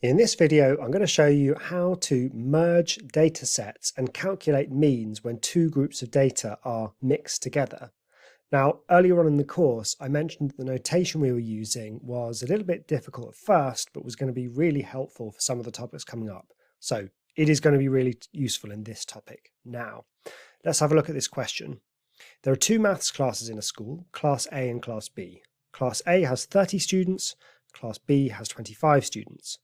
In this video, I'm going to show you how to merge data sets and calculate means when two groups of data are mixed together. Now, earlier on in the course, I mentioned that the notation we were using was a little bit difficult at first, but was going to be really helpful for some of the topics coming up. So it is going to be really useful in this topic. Now, let's have a look at this question. There are two maths classes in a school, Class A and Class B. Class A has 30 students, Class B has 25 students.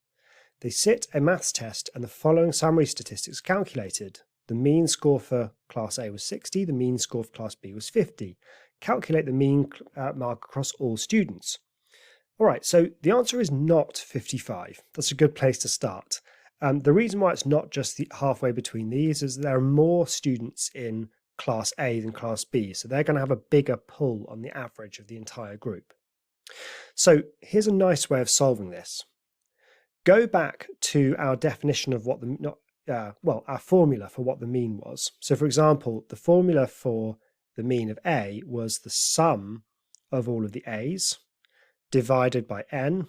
They sit a maths test and the following summary statistics are calculated. The mean score for Class A was 60, the mean score for Class B was 50. Calculate the mean mark across all students. All right, so the answer is not 55. That's a good place to start. The reason why it's not just halfway between these is there are more students in Class A than Class B, so they're going to have a bigger pull on the average of the entire group. So here's a nice way of solving this. Go back to our definition of what our formula for what the mean was. So for example, the formula for the mean of A was the sum of all of the A's divided by n,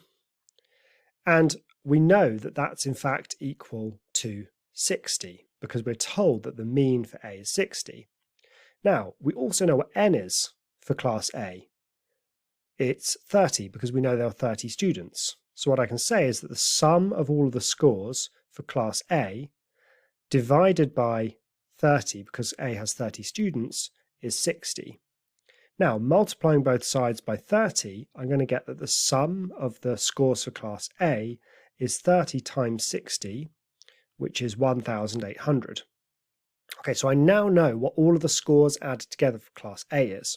and we know that that's in fact equal to 60 because we're told that the mean for A is 60. Now, we also know what n is for Class A. It's 30 because we know there are 30 students. So what I can say is that the sum of all of the scores for Class A divided by 30, because A has 30 students, is 60. Now, multiplying both sides by 30, I'm going to get that the sum of the scores for Class A is 30 times 60, which is 1,800. Okay, so I now know what all of the scores added together for Class A is.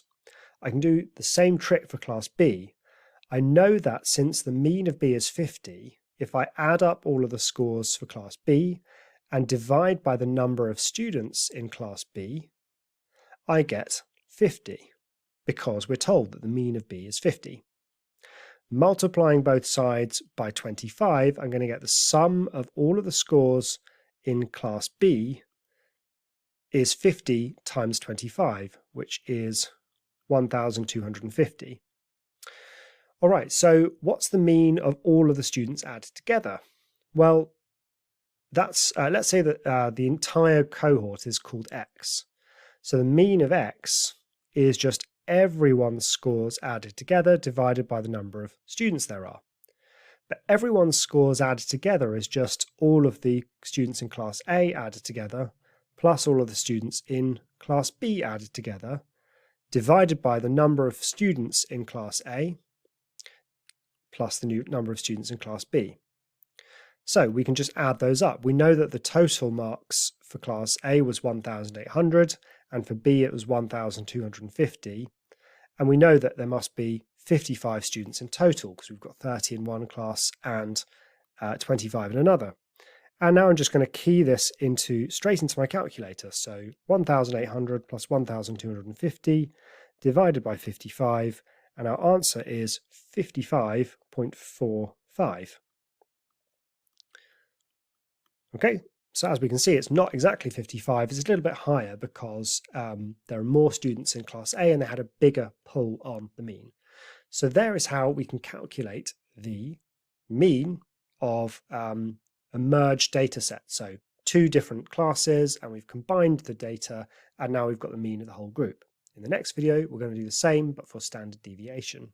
I can do the same trick for Class B. I know that since the mean of B is 50, if I add up all of the scores for Class B and divide by the number of students in Class B, I get 50, because we're told that the mean of B is 50. Multiplying both sides by 25, I'm going to get the sum of all of the scores in Class B is 50 times 25, which is 1,250. All right, so what's the mean of all of the students added together? Well, that's let's say that the entire cohort is called X. So the mean of X is just everyone's scores added together divided by the number of students there are. But everyone's scores added together is just all of the students in Class A added together, plus all of the students in Class B added together, divided by the number of students in Class A, plus the new number of students in Class B. So we can just add those up. We know that the total marks for Class A was 1,800 and for B it was 1,250. And we know that there must be 55 students in total because we've got 30 in one class and 25 in another. And now I'm just going to key this straight into my calculator. So 1,800 plus 1,250 divided by 55, and our answer is 55.45. Okay, so as we can see, it's not exactly 55, it's a little bit higher because there are more students in Class A and they had a bigger pull on the mean. So there is how we can calculate the mean of a merged data set. So two different classes and we've combined the data and now we've got the mean of the whole group. In the next video, we're going to do the same but for standard deviation.